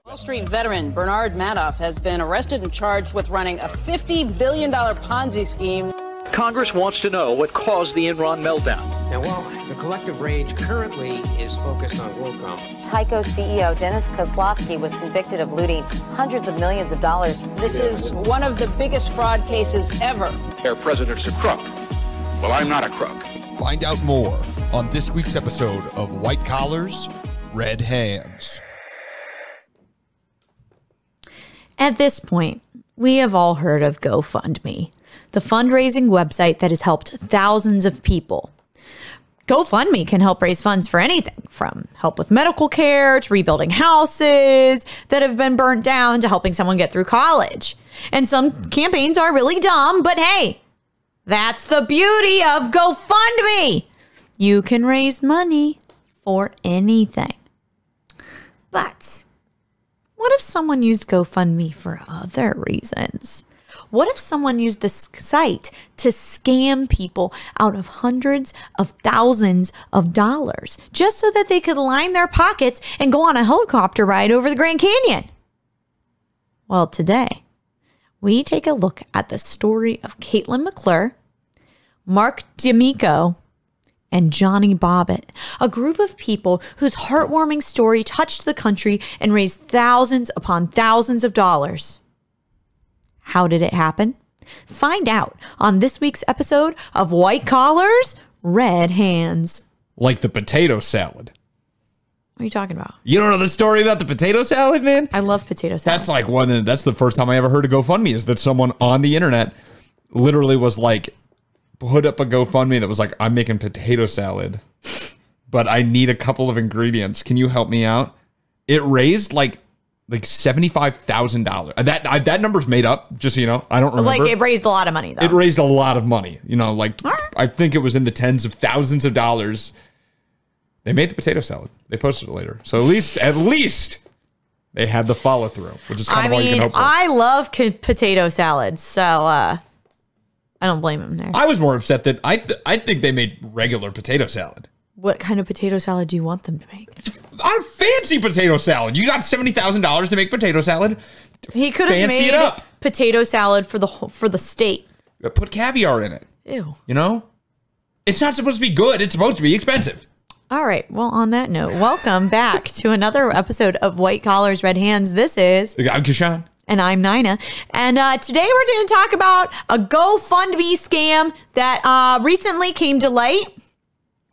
Wall Street veteran Bernard Madoff has been arrested and charged with running a $50 billion Ponzi scheme. Congress wants to know what caused the Enron meltdown. Now, while the collective rage currently is focused on WorldCom, Tyco CEO Dennis Kozlowski was convicted of looting hundreds of millions of dollars. This is one of the biggest fraud cases ever. Their president's a crook. Well, I'm not a crook. Find out more on this week's episode of White Collars, Red Hands. At this point, we have all heard of GoFundMe, the fundraising website that has helped thousands of people. GoFundMe can help raise funds for anything from help with medical care to rebuilding houses that have been burnt down to helping someone get through college. And some campaigns are really dumb, but hey, that's the beauty of GoFundMe. You can raise money for anything. But what if someone used GoFundMe for other reasons? What if someone used this site to scam people out of hundreds of thousands of dollars just so that they could line their pockets and go on a helicopter ride over the Grand Canyon? Well, today, we take a look at the story of Caitlin McClure, Mark D'Amico, and Johnny Bobbitt, a group of people whose heartwarming story touched the country and raised thousands upon thousands of dollars. How did it happen? Find out on this week's episode of White Collars, Red Hands. Like the potato salad. What are you talking about? You don't know the story about the potato salad, man? I love potato salad. That's like that's the first time I ever heard of GoFundMe, is that someone on the internet literally was like, put up a GoFundMe that was like, I'm making potato salad, but I need a couple of ingredients. Can you help me out? It raised like $75,000. That number's made up, just so you know. I don't remember. Like, it raised a lot of money, though. It raised a lot of money. You know, like, I think it was in the tens of thousands of dollars. They made the potato salad. They posted it later. So at least they had the follow through, which is kind of all you can hope for. I love potato salad, so I don't blame him there. I was more upset that I think they made regular potato salad. What kind of potato salad do you want them to make? I'm fancy potato salad. You got $70,000 to make potato salad. He could have made potato salad for the state. Put caviar in it. Ew. You know? It's not supposed to be good. It's supposed to be expensive. All right. Well, on that note, welcome back to another episode of White Collars, Red Hands. This is... I'm Kashan. And I'm Nina. And today we're going to talk about a GoFundMe scam that recently came to light.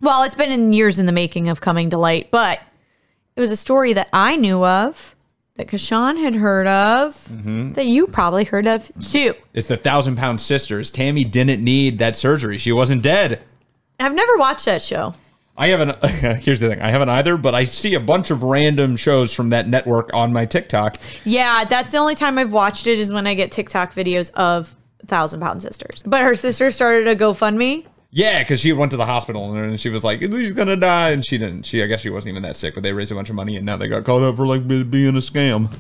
Well, it's been years in the making of coming to light, but it was a story that I knew of, that Kashan had heard of, that you probably heard of too. It's the 1,000-Pound Sisters. Tammy didn't need that surgery. She wasn't dead. I've never watched that show. I haven't. Here's the thing. I haven't either, but I see a bunch of random shows from that network on my TikTok. Yeah, that's the only time I've watched it, is when I get TikTok videos of 1,000-Pound Sisters. But her sister started a GoFundMe. Yeah, because she went to the hospital and she was like, he's gonna die, and she didn't. I guess she wasn't even that sick, but they raised a bunch of money, and now they got called up for like being a scam.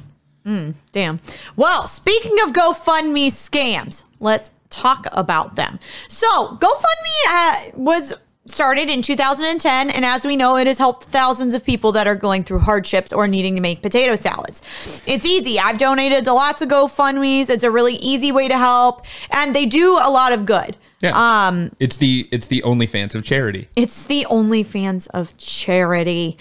Damn. Well, speaking of GoFundMe scams, let's talk about them. So GoFundMe was started in 2010, and as we know, it has helped thousands of people that are going through hardships or needing to make potato salads. It's easy. I've donated to lots of GoFundMes. It's a really easy way to help, and they do a lot of good. Yeah. It's the OnlyFans of charity. It's the OnlyFans of charity.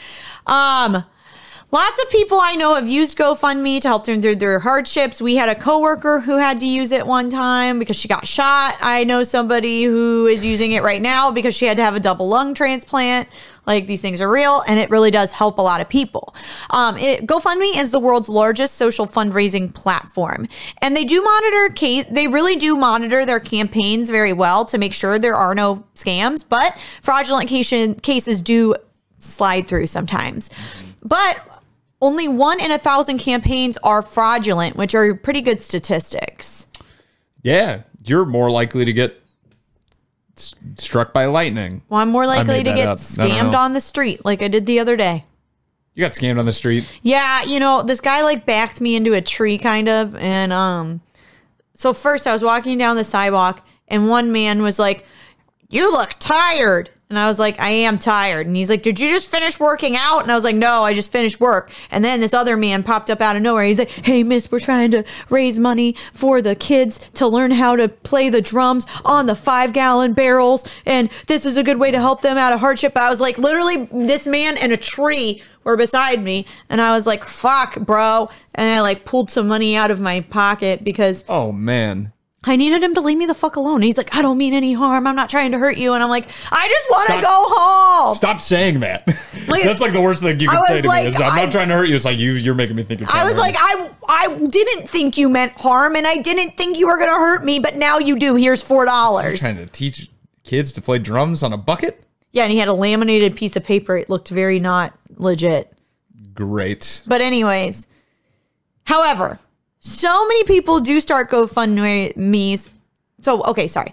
Lots of people I know have used GoFundMe to help them through their hardships. We had a coworker who had to use it one time because she got shot. I know somebody who is using it right now because she had to have a double lung transplant. Like, these things are real, and it really does help a lot of people. GoFundMe is the world's largest social fundraising platform, and they really do monitor their campaigns very well to make sure there are no scams, but fraudulent cases do slide through sometimes. But only 1 in 1,000 campaigns are fraudulent, which are pretty good statistics. Yeah, you're more likely to get struck by lightning. Well, I'm more likely to get scammed on the street like I did the other day. You got scammed on the street? Yeah, this guy like backed me into a tree kind of. And so first I was walking down the sidewalk and one man was like, "You look tired." And I was like, I am tired. And he's like, did you just finish working out? And I was like, no, I just finished work. And then this other man popped up out of nowhere. He's like, hey, miss, we're trying to raise money for the kids to learn how to play the drums on the 5-gallon barrels. And this is a good way to help them out of hardship. But I was like, literally, this man and a tree were beside me. And I was like, fuck, bro. And I like pulled some money out of my pocket because... Oh, man. I needed him to leave me the fuck alone. He's like, I don't mean any harm. I'm not trying to hurt you. And I'm like, I just want to go home. Stop saying that. Like, that's like the worst thing you can say to like, me is, I'm not trying to hurt you. It's like, you're making me think you're trying I was to hurt like, me. I didn't think you meant harm, and I didn't think you were going to hurt me, but now you do. Here's $4. You're trying to teach kids to play drums on a bucket? Yeah, and he had a laminated piece of paper. It looked very not legit. Great. But anyways, however, so many people do start GoFundMe's. So, okay, sorry.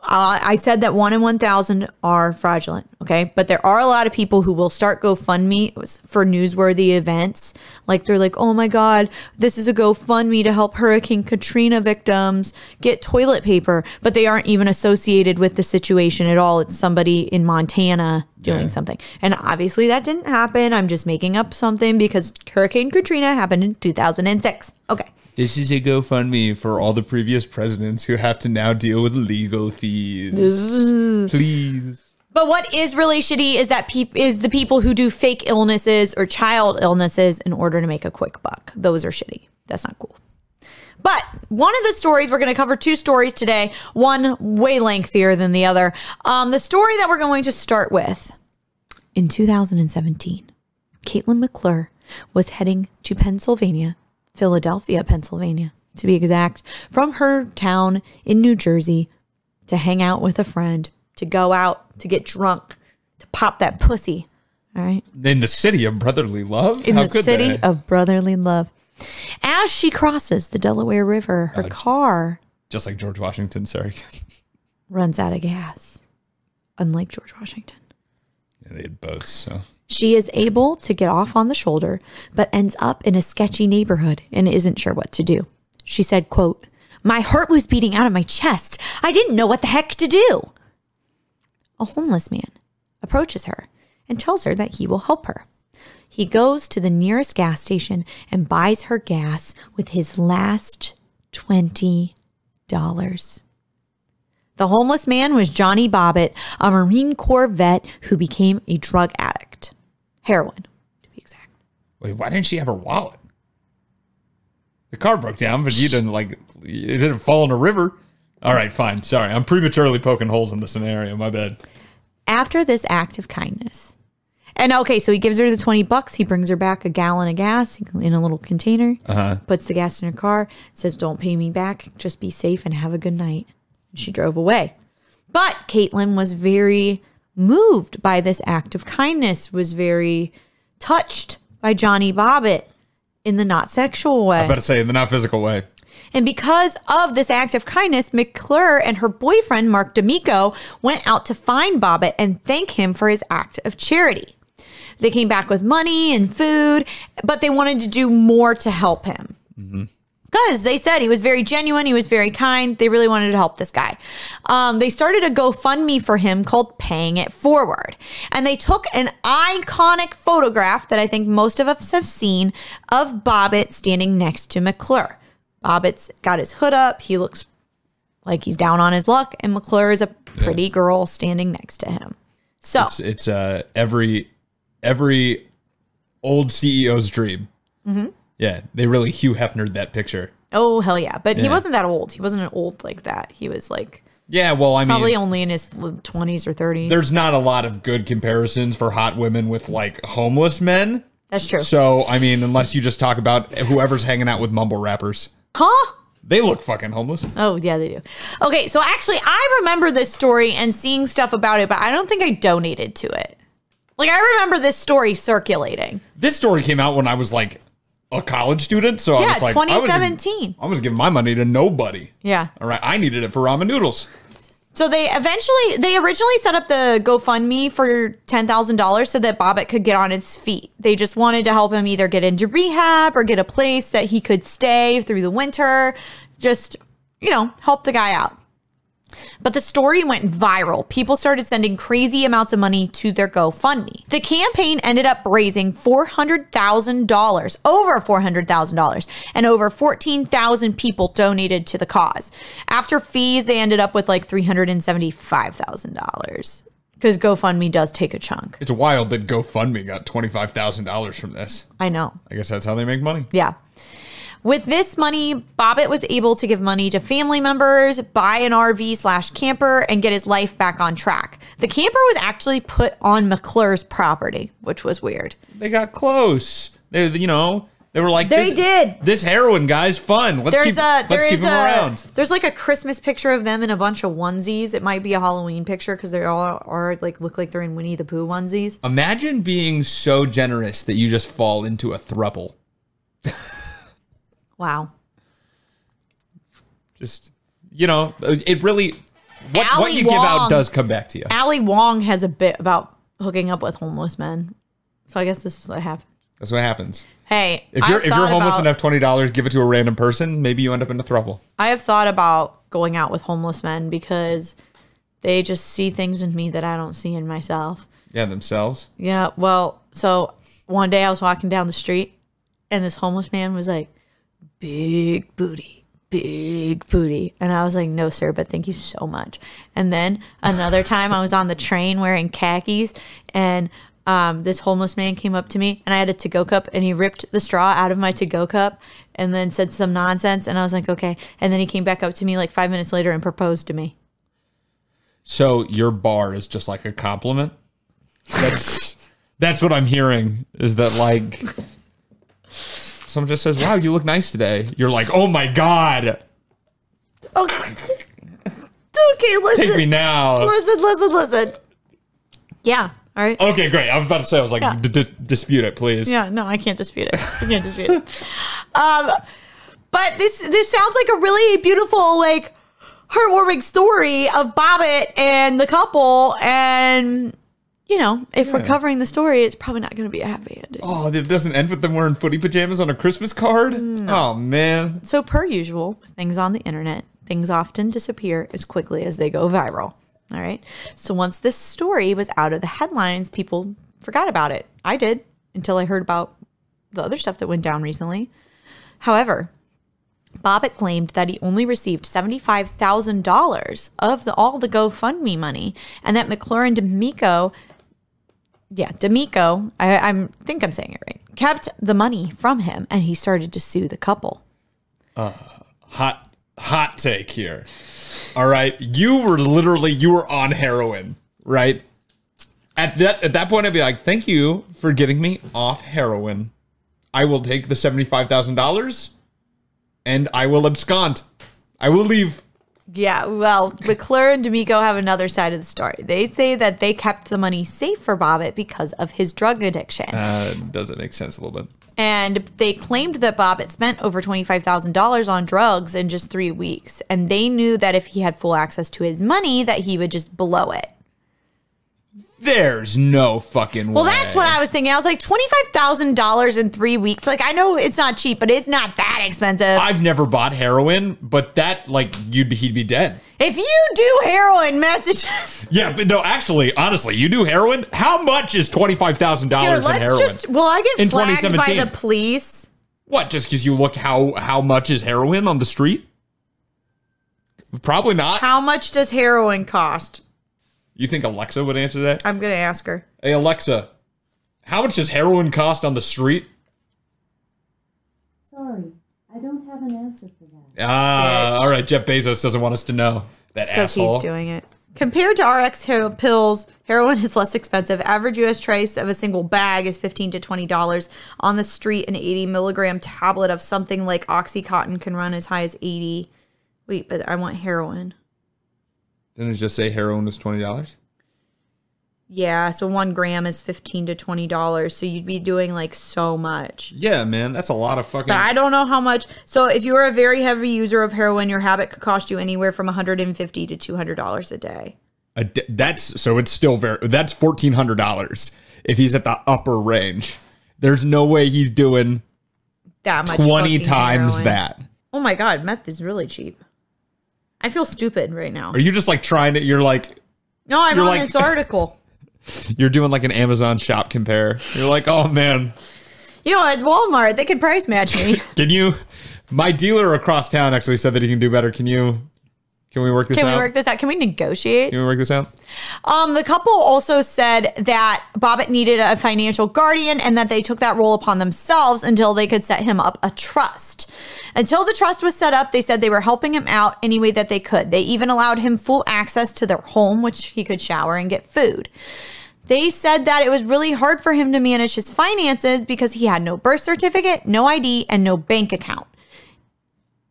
I said that 1 in 1,000 are fraudulent, okay? But there are a lot of people who will start GoFundMe for newsworthy events. Like, they're like, oh my God, this is a GoFundMe to help Hurricane Katrina victims get toilet paper. But they aren't even associated with the situation at all. It's somebody in Montana doing something. And obviously that didn't happen. I'm just making up something because Hurricane Katrina happened in 2006. Okay. This is a GoFundMe for all the previous presidents who have to now deal with legal fees. Please. But what is really shitty is that is the people who do fake illnesses or child illnesses in order to make a quick buck. Those are shitty. That's not cool. But one of the stories, we're going to cover 2 stories today, one way lengthier than the other. The story that we're going to start with, in 2017, Caitlin McClure was heading to Philadelphia, Pennsylvania, to be exact, from her town in New Jersey to hang out with a friend, to go out, to get drunk, to pop that pussy. All right. In the city of brotherly love? In the city of brotherly love. As she crosses the Delaware River, her car... Just like George Washington, sorry. runs out of gas. Unlike George Washington. Yeah, they had boats, so... She is able to get off on the shoulder, but ends up in a sketchy neighborhood and isn't sure what to do. She said, quote, my heart was beating out of my chest. I didn't know what the heck to do. A homeless man approaches her and tells her that he will help her. He goes to the nearest gas station and buys her gas with his last $20. The homeless man was Johnny Bobbitt, a Marine Corps vet who became a drug addict. Heroin, to be exact. Wait, why didn't she have her wallet? The car broke down, but it didn't fall in a river. All right, fine. Sorry, I'm prematurely poking holes in the scenario. My bad. After this act of kindness, and okay, so he gives her the $20. He brings her back a gallon of gas in a little container, puts the gas in her car, says, don't pay me back. Just be safe and have a good night. And she drove away. But Caitlin was very moved by this act of kindness, was very touched by Johnny Bobbitt in the not sexual way. I better say in the not physical way. And because of this act of kindness, McClure and her boyfriend, Mark D'Amico, went out to find Bobbitt and thank him for his act of charity. They came back with money and food, but they wanted to do more to help him. Because they said he was very genuine, he was very kind. They really wanted to help this guy. They started a GoFundMe for him called Paying It Forward. And they took an iconic photograph that I think most of us have seen of Bobbitt standing next to McClure. Bobbitt's got his hood up. He looks like he's down on his luck. And McClure is a pretty girl standing next to him. So it's every old CEO's dream. Yeah, they really Hugh Hefnered that picture. Oh, hell yeah. But he wasn't that old. He wasn't old like that. He was like... Yeah, well, I mean... Probably only in his 20s or 30s. There's not a lot of good comparisons for hot women with, like, homeless men. That's true. So, I mean, unless you just talk about whoever's hanging out with mumble rappers. Huh? They look fucking homeless. Oh, yeah, they do. Okay, so actually, I remember this story and seeing stuff about it, but I don't think I donated to it. Like, I remember this story circulating. This story came out when I was, like... a college student, so I was like, 2017. I was giving my money to nobody. Yeah. All right, I needed it for ramen noodles. So they originally set up the GoFundMe for $10,000 so that Bobbitt could get on his feet. They just wanted to help him either get into rehab or get a place that he could stay through the winter. Just, help the guy out. But the story went viral. People started sending crazy amounts of money to their GoFundMe. The campaign ended up raising $400,000, over $400,000, and over 14,000 people donated to the cause. After fees, they ended up with like $375,000 because GoFundMe does take a chunk. It's wild that GoFundMe got $25,000 from this. I know. I guess that's how they make money. Yeah. With this money, Bobbitt was able to give money to family members, buy an RV/camper, and get his life back on track. The camper was actually put on McClure's property, which was weird. They got close. They were like, They did. This heroin guy's fun. Let's keep him around. There's like a Christmas picture of them in a bunch of onesies. It might be a Halloween picture because they all are like look like they're in Winnie the Pooh onesies. Imagine being so generous that you just fall into a throuple. Wow. Just, it really, what you give out does come back to you. Ali Wong has a bit about hooking up with homeless men. So I guess this is what happened. That's what happens. Hey, if you're homeless and have $20, give it to a random person, maybe you end up in a throuple. I have thought about going out with homeless men because they just see things in me that I don't see in myself. Yeah, themselves. Yeah, well, so one day I was walking down the street and this homeless man was like, big booty. And I was like, no, sir, but thank you so much. And then another time I was on the train wearing khakis and this homeless man came up to me and I had a to-go cup and he ripped the straw out of my to-go cup and then said some nonsense. And I was like, okay. And then he came back up to me like 5 minutes later and proposed to me. So your bar is just like a compliment? That's what I'm hearing is that like... Someone just says, wow, you look nice today. You're like, oh my God. Okay, listen. Take me now. Listen. Yeah, all right. Okay, great. I was about to say, I was like, dispute it, please. Yeah, no, I can't dispute it. But this sounds like a really beautiful, like, heartwarming story of Bobbitt and the couple. And, if we're covering the story, it's probably not going to be a happy ending. Oh, it doesn't end with them wearing footy pajamas on a Christmas card? No. Oh, man. So per usual, with things on the internet, things often disappear as quickly as they go viral. All right. So once this story was out of the headlines, people forgot about it. I did until I heard about the other stuff that went down recently. However, Bobbitt claimed that he only received $75,000 of all the GoFundMe money and that McClure and D'Amico, I think I'm saying it right, kept the money from him and he started to sue the couple. Hot take here. All right. You were on heroin, right? At that point, I'd be like, thank you for getting me off heroin. I will take the $75,000 and I will abscond. I will leave. Yeah, well, McClure and D'Amico have another side of the story. They say that they kept the money safe for Bobbitt because of his drug addiction. Doesn't make sense a little bit. And they claimed that Bobbitt spent over $25,000 on drugs in just 3 weeks. And they knew that if he had full access to his money, that he would just blow it. There's no fucking way. Well, that's what I was thinking. I was like, $25,000 in 3 weeks. Like, I know it's not cheap, but it's not that expensive. I've never bought heroin, but that, like, he'd be dead. If you do heroin, message us. Yeah, but no, actually, honestly, you do heroin? How much is $25,000 in heroin? Will I get in flagged by the police? What, just because you look how much is heroin on the street? Probably not. How much does heroin cost? You think Alexa would answer that? I'm going to ask her. Hey, Alexa, how much does heroin cost on the street? Sorry, I don't have an answer for that. All right. Jeff Bezos doesn't want us to know. That asshole. Because he's doing it. Compared to RX pills, heroin is less expensive. Average U.S. price of a single bag is $15 to $20. On the street, an 80-milligram tablet of something like Oxycontin can run as high as $80. Wait, but I want heroin. Didn't it just say heroin was $20? Yeah, so 1 gram is $15 to $20. So you'd be doing like so much. Yeah, man, that's a lot of fucking. But I don't know how much. So if you were a very heavy user of heroin, your habit could cost you anywhere from $150 to $200 a day. That's still that's $1,400 if he's at the upper range. There's no way he's doing that much 20 times heroin. that. Oh my God, meth is really cheap. I feel stupid right now. Are you just like trying to, you're like. No, I'm on this article. You're doing like an Amazon shop compare. You're like, oh man. You know, at Walmart, they could price match me. Can you, my dealer across town actually said that he can do better. Can we work this out? Can we work this out? Can we negotiate? Can we work this out? The couple also said that Bobbitt needed a financial guardian and that they took that role upon themselves until they could set him up a trust. Until the trust was set up, they said they were helping him out any way that they could. They even allowed him full access to their home, which he could shower and get food. They said that it was really hard for him to manage his finances because he had no birth certificate, no ID, and no bank account.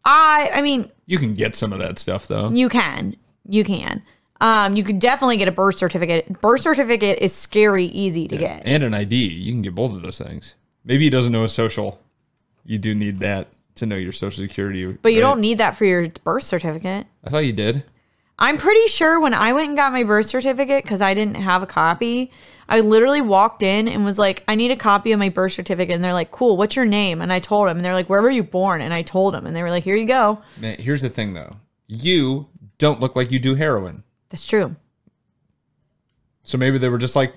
I mean... You can get some of that stuff, though. You can. You could definitely get a birth certificate. Birth certificate is scary easy to get. And an ID. You can get both of those things. Maybe he doesn't know his social. You do need that to know your social security. But you don't need that for your birth certificate. I thought you did. I'm pretty sure when I went and got my birth certificate, because I didn't have a copy, I literally walked in and was like, I need a copy of my birth certificate. And they're like, cool, what's your name? And I told them. And they're like, where were you born? And I told them. And they were like, here you go. Man, here's the thing, though. You don't look like you do heroin. That's true. So maybe they were just like,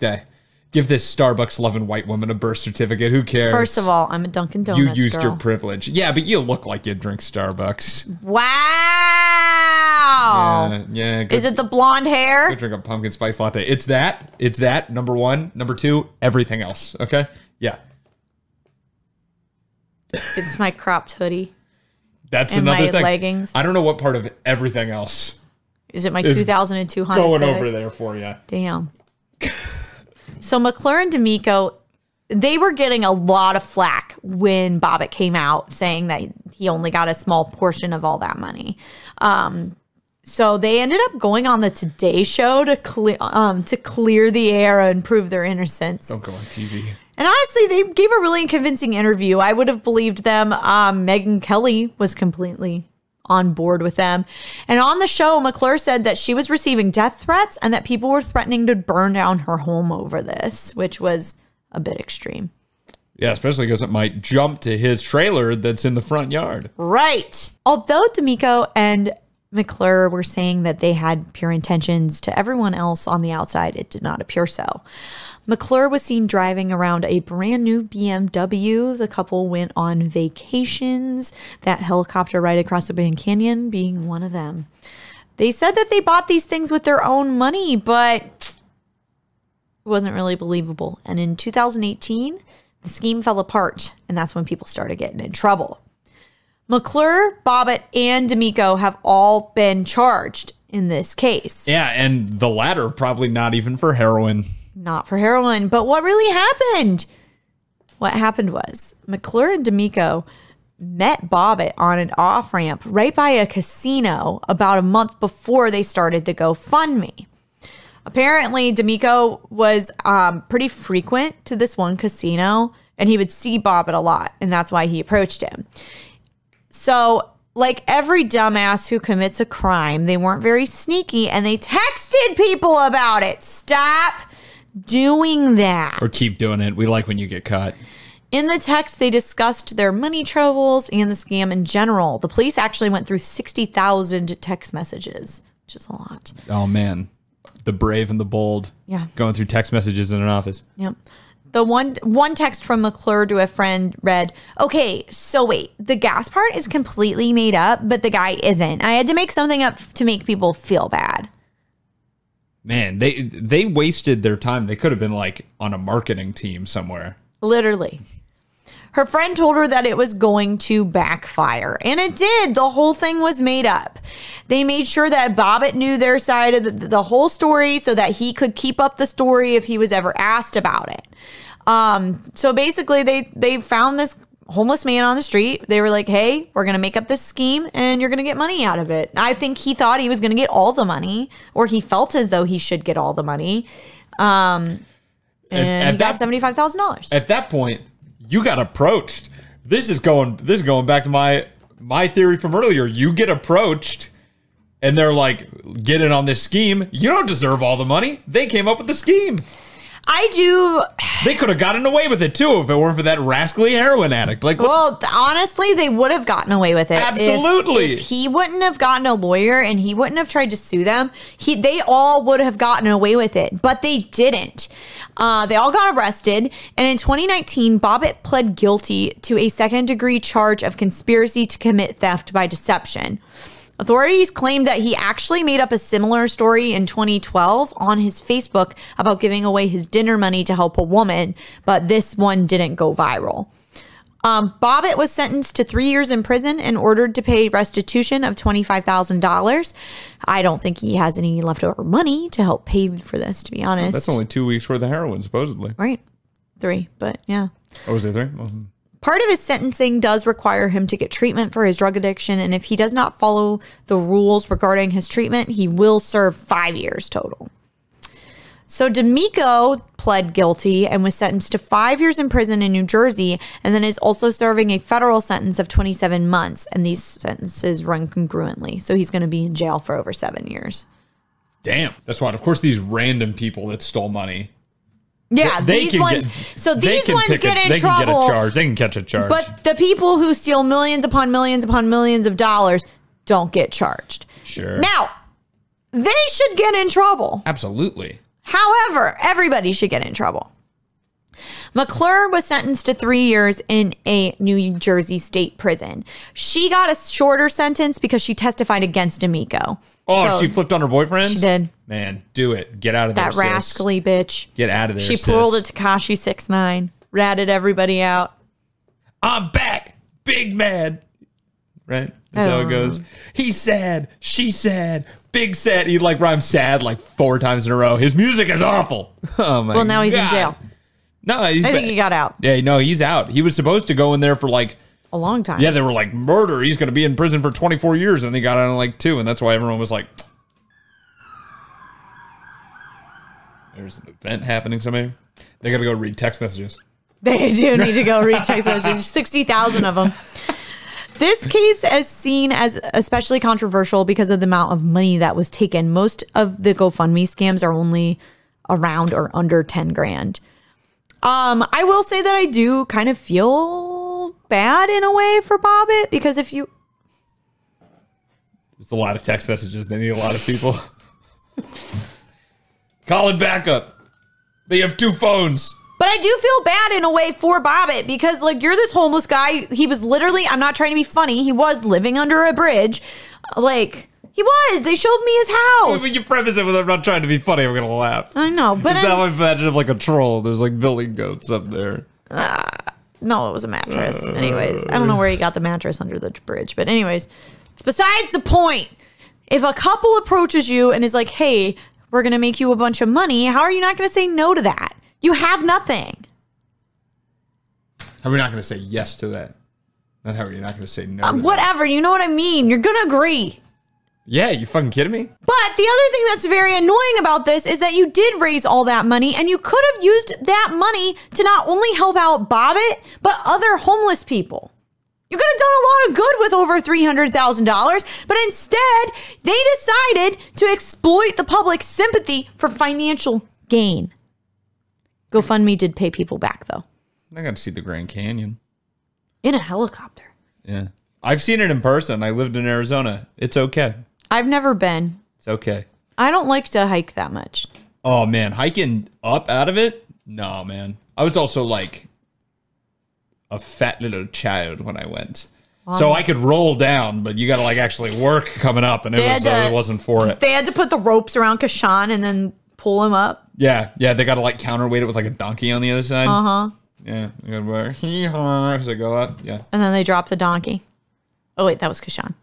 give this Starbucks-loving white woman a birth certificate. Who cares? First of all, I'm a Dunkin' Donuts You used girl. your privilege. Yeah, but you look like you drink Starbucks. Wow. Yeah. Is it the blonde hair? Go drink a pumpkin spice latte. It's that. Number one. Number two, everything else. Okay? Yeah. It's my cropped hoodie. That's and another my thing. Leggings. I don't know what part of everything else. Is it my 2002 Honda going Civic? over there for you? Damn. So McClure and D'Amico, they were getting a lot of flack when Bobbitt came out saying that he only got a small portion of all that money. So they ended up going on the Today Show to clear the air and prove their innocence. Don't go on TV. And honestly, they gave a really convincing interview. I would have believed them. Megyn Kelly was completely on board with them. And on the show, McClure said that she was receiving death threats and that people were threatening to burn down her home over this, which was a bit extreme. Yeah, especially because it might jump to his trailer that's in the front yard. Right. Although D'Amico and McClure were saying that they had pure intentions, to everyone else on the outside, it did not appear so. McClure was seen driving around a brand new BMW. The couple went on vacations, that helicopter ride across the Grand Canyon being one of them. They said that they bought these things with their own money, but it wasn't really believable. And in 2018, the scheme fell apart, and that's when people started getting in trouble. McClure, Bobbitt, and D'Amico have all been charged in this case. Yeah, and the latter probably not even for heroin. Not for heroin. But what really happened? What happened was McClure and D'Amico met Bobbitt on an off-ramp right by a casino about a month before they started the GoFundMe. Apparently, D'Amico was pretty frequent to this one casino, and he would see Bobbitt a lot, and that's why he approached him. So, like every dumbass who commits a crime, they weren't very sneaky, and they texted people about it. Stop doing that. Or keep doing it. We like when you get caught. In the text, they discussed their money troubles and the scam in general. The police actually went through 60,000 text messages, which is a lot. Oh, man. The brave and the bold. Yeah. Going through text messages in an office. Yep. The one text from McClure to a friend read, okay, so wait, the gas part is completely made up, but the guy isn't. I had to make something up to make people feel bad. Man, they wasted their time. They could have been like on a marketing team somewhere. Literally. Her friend told her that it was going to backfire, and it did. The whole thing was made up. They made sure that Bobbitt knew their side of the whole story so that he could keep up the story if he was ever asked about it. So basically, they found this homeless man on the street. They were like, hey, we're going to make up this scheme, and you're going to get money out of it. I think he thought he was going to get all the money, or he felt as though he should get all the money. And he got $75,000. At that point, you got approached. This is going back to my theory from earlier. You get approached and they're like, get in on this scheme. You don't deserve all the money. They came up with the scheme. I do. They could have gotten away with it too if it weren't for that rascally heroin addict. Like, well, honestly, they would have gotten away with it. Absolutely. If he wouldn't have gotten a lawyer and he wouldn't have tried to sue them, they all would have gotten away with it. But they didn't. They all got arrested. And in 2019, Bobbitt pled guilty to a second-degree charge of conspiracy to commit theft by deception. Authorities claimed that he actually made up a similar story in 2012 on his Facebook about giving away his dinner money to help a woman, but this one didn't go viral. Bobbitt was sentenced to 3 years in prison and ordered to pay restitution of $25,000. I don't think he has any leftover money to help pay for this, to be honest. that's only 2 weeks worth of heroin, supposedly. Right. 3, but yeah. Oh, was it 3? Oh. Part of his sentencing does require him to get treatment for his drug addiction, and if he does not follow the rules regarding his treatment, he will serve 5 years total. So D'Amico pled guilty and was sentenced to 5 years in prison in New Jersey, and then is also serving a federal sentence of 27 months, and these sentences run congruently. So he's going to be in jail for over 7 years. Damn. That's why, of course, these random people that stole money. Yeah, these ones get in trouble. They can get a charge. They can catch a charge. But the people who steal millions upon millions upon millions of dollars don't get charged. Sure. Now, they should get in trouble. Absolutely. However, everybody should get in trouble. McClure was sentenced to 3 years in a New Jersey state prison. She got a shorter sentence because she testified against D'Amico. Oh, So she flipped on her boyfriend? She did. Man, do it. Get out of there, That rascally bitch. Get out of there, She sis. pulled a Tekashi 6ix9ine, ratted everybody out. I'm back. Big mad. Right? That's how it goes. He's sad. She's sad. Big sad. He like rhymes sad like 4 times in a row. His music is awful. Oh my God. Well, now he's in jail. No, I think he got out Yeah, no, he's out. He was supposed to go in there for like a long time. Yeah, they were like, murder. He's going to be in prison for 24 years. And they got out in like 2. And that's why everyone was like, there's an event happening somewhere. They got to go read text messages. They do need to go read text messages. 60,000 of them. This case is seen as especially controversial because of the amount of money that was taken. Most of the GoFundMe scams are only around or under 10 grand. I will say that I do kind of feel bad in a way for Bobbitt because if you... It's a lot of text messages. They need a lot of people. Call it backup. They have 2 phones. But I do feel bad in a way for Bobbitt because, like, you're this homeless guy. He was literally, I'm not trying to be funny, he was living under a bridge. Like, he was. They showed me his house. When you preface it with, I'm not trying to be funny, I'm going to laugh. I know, but now I imagine like a troll. There's like billy goats up there. No, it was a mattress. Anyways, I don't know where he got the mattress under the bridge. But anyways, it's besides the point. If a couple approaches you and is like, hey, we're going to make you a bunch of money, how are you not going to say no to that? You have nothing. How are we not going to say yes to that? Not how are you not going to say no to whatever, that? You know what I mean? You're going to agree. Yeah, you fucking kidding me? But the other thing that's very annoying about this is that you did raise all that money and you could have used that money to not only help out Bobbitt, but other homeless people. You could have done a lot of good with over $300,000, but instead they decided to exploit the public's sympathy for financial gain. GoFundMe did pay people back, though. I got to see the Grand Canyon. In a helicopter. Yeah. I've seen it in person. I lived in Arizona. It's okay. I've never been. It's okay. I don't like to hike that much. Oh, man. Hiking up out of it? No, man. I was also like a fat little child when I went. So I could roll down, but you got to like actually work coming up, and it wasn't for it. They had to put the ropes around Kashan and then pull him up. Yeah, they got to like counterweight it with like a donkey on the other side. Yeah, you got to work. As I go up, yeah. And then they dropped the donkey. Oh wait, that was Kashan.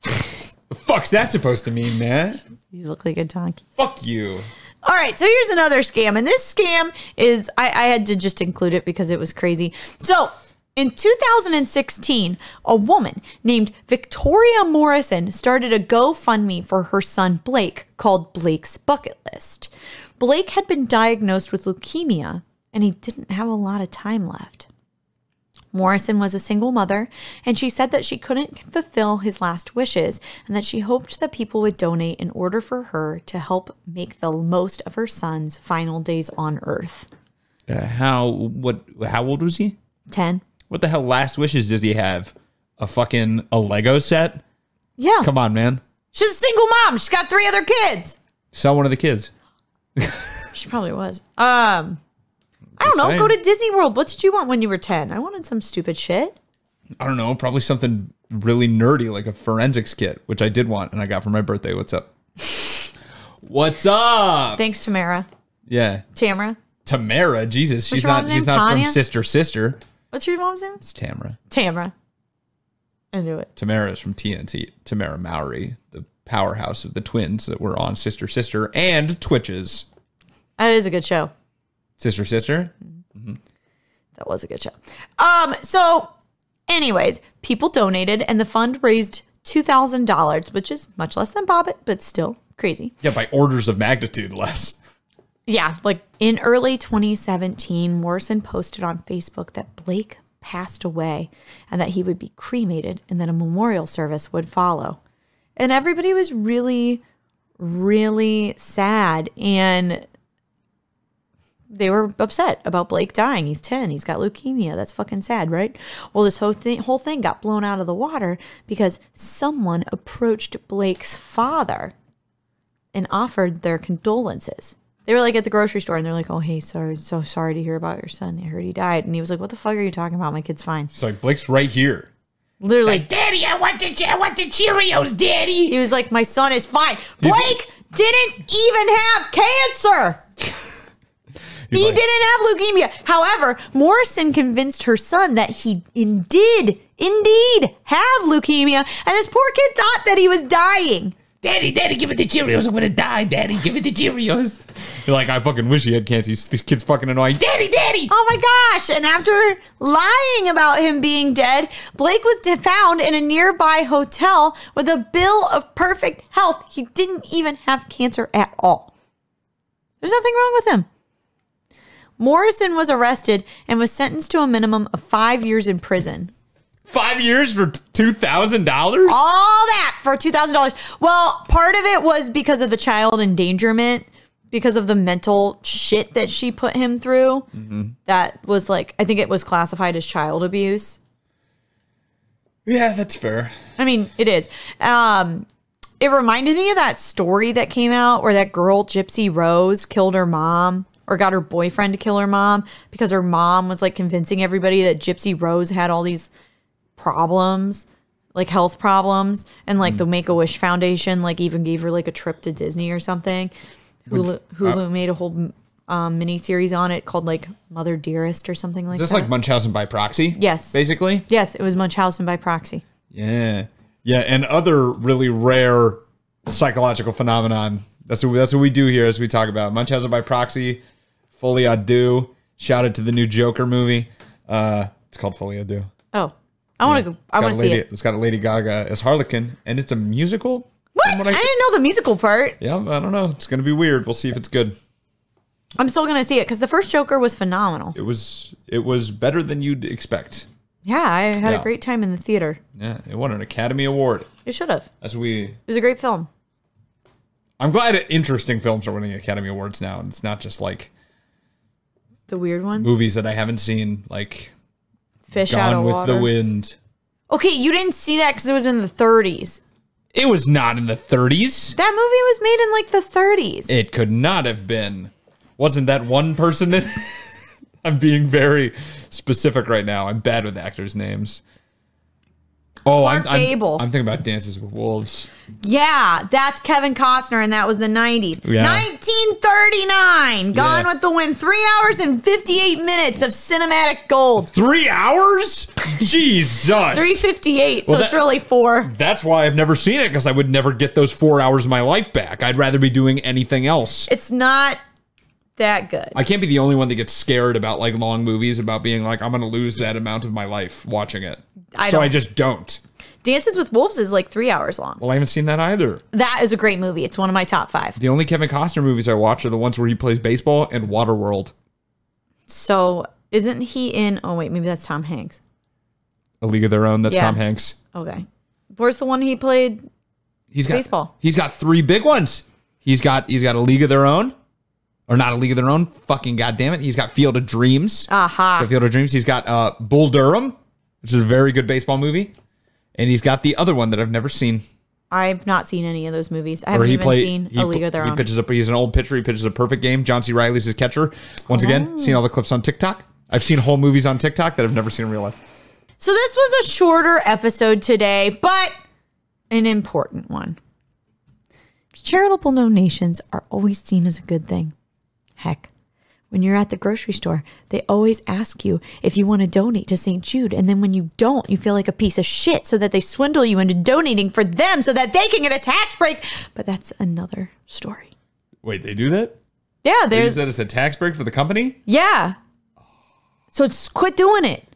The fuck's that supposed to mean, man? You look like a donkey. Fuck you. All right, so here's another scam. And this scam is, I had to just include it because it was crazy. So in 2016, a woman named Victoria Morrison started a GoFundMe for her son Blake called Blake's Bucket List. Blake had been diagnosed with leukemia and he didn't have a lot of time left. Morrison was a single mother, and she said that she couldn't fulfill his last wishes and that she hoped that people would donate in order for her to help make the most of her son's final days on Earth. How old was he? 10. What the hell last wishes does he have? A Lego set? Yeah. Come on, man. She's a single mom. She's got 3 other kids. Sell one of the kids. She probably was. I don't know. Go to Disney World. What did you want when you were 10? I wanted some stupid shit. I don't know. Probably something really nerdy like a forensics kit, which I did want and I got for my birthday. What's up? What's up? Thanks, Tamara. Yeah. Tamara? Jesus. She's not Tanya? from Sister. What's your mom's name? It's Tamara. I knew it. Tamara is from TNT. Tamara Mowry, the powerhouse of the twins that were on Sister and Twitches. That is a good show. Sister. Mm-hmm. That was a good show. So anyways, people donated and the fund raised $2,000, which is much less than Bobbit, but still crazy. Yeah, by orders of magnitude less. Yeah, like in early 2017, Morrison posted on Facebook that Blake passed away and that he would be cremated and that a memorial service would follow. And everybody was really, really sad. And they were upset about Blake dying. He's 10. He's got leukemia. That's fucking sad, right? Well, this whole thing got blown out of the water because someone approached Blake's father and offered their condolences. They were like at the grocery store and they're like, oh, hey, so sorry to hear about your son. I heard he died. And he was like, what the fuck are you talking about? My kid's fine. It's like, Blake's right here. Literally. Like, Daddy, I want the Cheerios, Daddy. He was like, my son is fine. Blake didn't even have cancer. He didn't have leukemia. However, Morrison convinced her son that he indeed have leukemia. And this poor kid thought that he was dying. Daddy, give me the Cheerios. I'm going to die, Daddy. Give me the Cheerios. You're like, I fucking wish he had cancer. This kid's fucking annoying. Daddy. Oh my gosh. And after lying about him being dead, Blake was found in a nearby hotel with a bill of perfect health. He didn't even have cancer at all. There's nothing wrong with him. Morrison was arrested and was sentenced to a minimum of 5 years in prison. 5 years for $2,000? All that for $2,000. Well, part of it was because of the child endangerment, because of the mental shit that she put him through. Mm-hmm. That was like, I think it was classified as child abuse. Yeah, that's fair. I mean, it is. It reminded me of that story that came out where that girl, Gypsy Rose, killed her mom. Or got her boyfriend to kill her mom because her mom was like convincing everybody that Gypsy Rose had all these problems, like health problems, and like the Make-A-Wish Foundation like even gave her like a trip to Disney or something. Hulu made a whole mini series on it called like Mother Dearest or something like that. Is this like Munchausen by proxy? Yes. Basically? Yes, it was Munchausen by proxy. Yeah. Yeah, and other really rare psychological phenomenon. That's what we do here as we talk about Munchausen by proxy. Folie à Deux. Shout out to the new Joker movie. It's called Folie à Deux. Oh, I want to go. I want to see it. It's got Lady Gaga as Harlequin, and it's a musical. What? I didn't know the musical part. Yeah, I don't know. It's gonna be weird. We'll see if it's good. I'm still gonna see it because the first Joker was phenomenal. It was better than you'd expect. Yeah, I had a great time in the theater. Yeah, it won an Academy Award. It should have. It was a great film. I'm glad interesting films are winning Academy Awards now, and it's not just like the weird ones. Movies that I haven't seen, like Fish Out of Water. Gone with the Wind. Okay, you didn't see that because it was in the 30s. It was not in the 30s. That movie was made in like the 30s. It could not have been. Wasn't that one person in? I'm being very specific right now. I'm bad with actors' names. Oh, Clark Gable. I'm thinking about Dances with Wolves. Yeah, that's Kevin Costner, and that was the 90s. Yeah. 1939. Gone with the Wind. 3 hours and 58 minutes of cinematic gold. 3 hours? Jesus. 3:58, so it's really 4. That's why I've never seen it, because I would never get those 4 hours of my life back. I'd rather be doing anything else. It's not that good. I can't be the only one that gets scared about like long movies, about being like, I'm going to lose that amount of my life watching it. I just don't. Dances with Wolves is like 3 hours long. Well, I haven't seen that either. That is a great movie. It's one of my top 5. The only Kevin Costner movies I watch are the ones where he plays baseball and Waterworld. So isn't he in, oh wait, maybe that's Tom Hanks. A League of Their Own. That's Tom Hanks. Okay. Where's the one he played? Baseball. He's got 3 big ones. He's got A League of Their Own. Or not A League of Their Own. Fucking goddamn it. He's got Field of Dreams. Aha. Field of Dreams. He's got Bull Durham, which is a very good baseball movie. And he's got the other one that I've never seen. I've not seen any of those movies. I haven't seen A League of Their Own. He's an old pitcher. He pitches a perfect game. John C. Reilly's his catcher. Once again, seen all the clips on TikTok. I've seen whole movies on TikTok that I've never seen in real life. So this was a shorter episode today, but an important one. Charitable donations are always seen as a good thing. Heck, when you're at the grocery store, they always ask you if you want to donate to St. Jude. And then when you don't, you feel like a piece of shit, so that they swindle you into donating for them so that they can get a tax break. But that's another story. Wait, they do that? Yeah. They use that as a tax break for the company? Yeah. So quit doing it.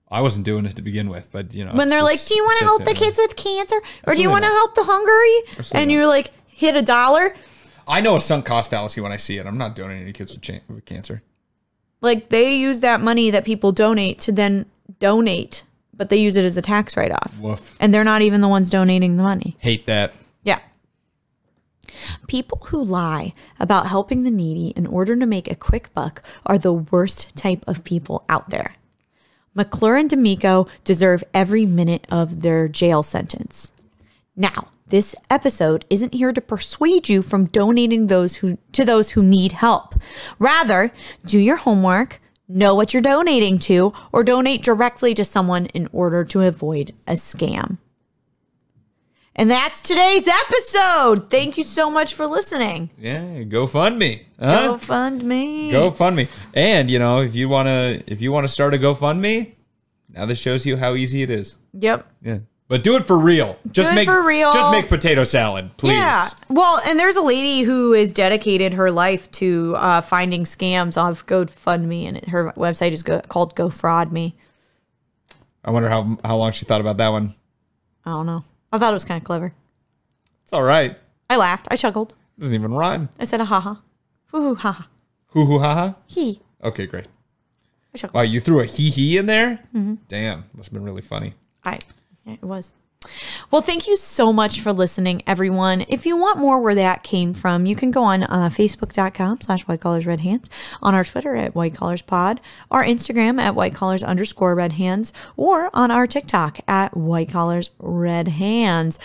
I wasn't doing it to begin with, but you know. When they're like, do you want to help the kids with cancer? Or do you want to help the hungry? And you're like, hit $1. I know a sunk cost fallacy when I see it. I'm not donating to kids with cancer. Like, they use that money that people donate to then donate, but they use it as a tax write-off. Woof. And they're not even the ones donating the money. Hate that. Yeah. People who lie about helping the needy in order to make a quick buck are the worst type of people out there. McClure and D'Amico deserve every minute of their jail sentence. Now, this episode isn't here to persuade you from donating to those who need help. Rather, do your homework, know what you're donating to, or donate directly to someone in order to avoid a scam. And that's today's episode. Thank you so much for listening. Yeah, GoFundMe. Huh? GoFundMe. GoFundMe. And, you know, if you want to start a GoFundMe, now this shows you how easy it is. Yep. Yeah. But do it for real. Just make potato salad, please. Yeah. Well, and there's a lady who has dedicated her life to finding scams off GoFundMe, and her website is called GoFraudMe. I wonder how long she thought about that one. I don't know. I thought it was kind of clever. It's all right. I laughed. I chuckled. It doesn't even rhyme. I said a ha-ha. Hoo-hoo, ha-ha. Hoo-hoo, ha-ha? He. Okay, great. I chuckled. Wow, you threw a hee-hee in there? Mm-hmm. Damn. Must have been really funny. Yeah, it was. Well, thank you so much for listening, everyone. If you want more where that came from, you can go on Facebook.com/WhiteCollarsRedHands, on our Twitter at WhiteCollarsPod, our Instagram at WhiteCollars_RedHands, or on our TikTok at WhiteCollarsRedHands.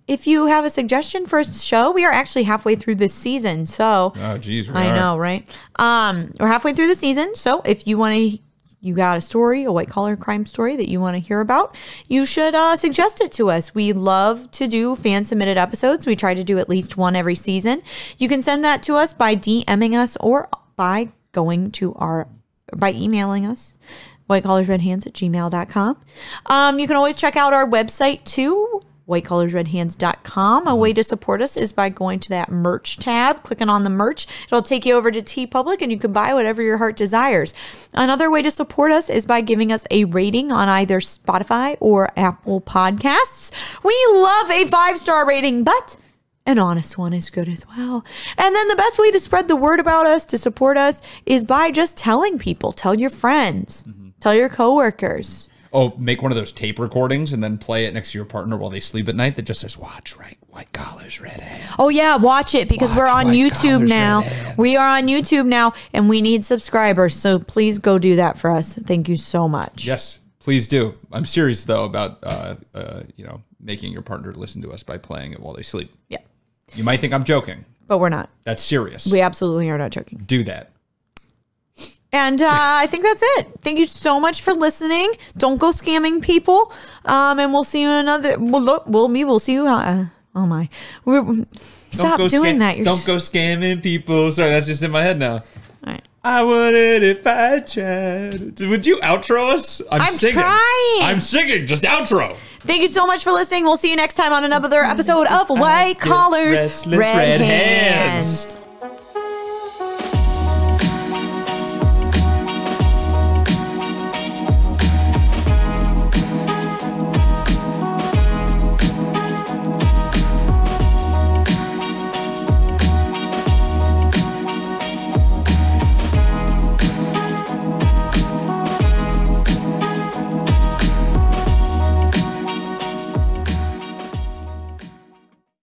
If you have a suggestion for a show, we are actually halfway through this season. So, oh, geez, I know, right? We're halfway through the season. So if you want to, you got a story, a white collar crime story that you want to hear about, you should suggest it to us. We love to do fan submitted episodes. We try to do at least one every season. You can send that to us by DMing us or by going to by emailing us, whitecollarsredhands@gmail.com. You can always check out our website too, whitecollarsredhands.com. A way to support us is by going to that merch tab, clicking on the merch. It'll take you over to TeePublic and you can buy whatever your heart desires. Another way to support us is by giving us a rating on either Spotify or Apple Podcasts. We love a 5-star rating, but an honest one is good as well. And then the best way to spread the word about us, to support us, is by just telling people. Tell your friends. Tell your coworkers. Oh, make one of those tape recordings and then play it next to your partner while they sleep at night that just says, watch, right? White Collars, Red Hands. Oh, yeah, watch it because we're on YouTube now. We are on YouTube now and we need subscribers. So please go do that for us. Thank you so much. Yes, please do. I'm serious, though, about, making your partner listen to us by playing it while they sleep. Yeah. You might think I'm joking. But we're not. That's serious. We absolutely are not joking. Do that. And I think that's it. Thank you so much for listening. Don't go scamming people. And we'll see you in another. We'll see you. Oh my! Stop doing that. Don't go scamming people. Sorry, that's just in my head now. All right. I wouldn't if I tried. Would you outro us? I'm singing. Trying. I'm singing. Just outro. Thank you so much for listening. We'll see you next time on another episode of White Collars, Red Hands.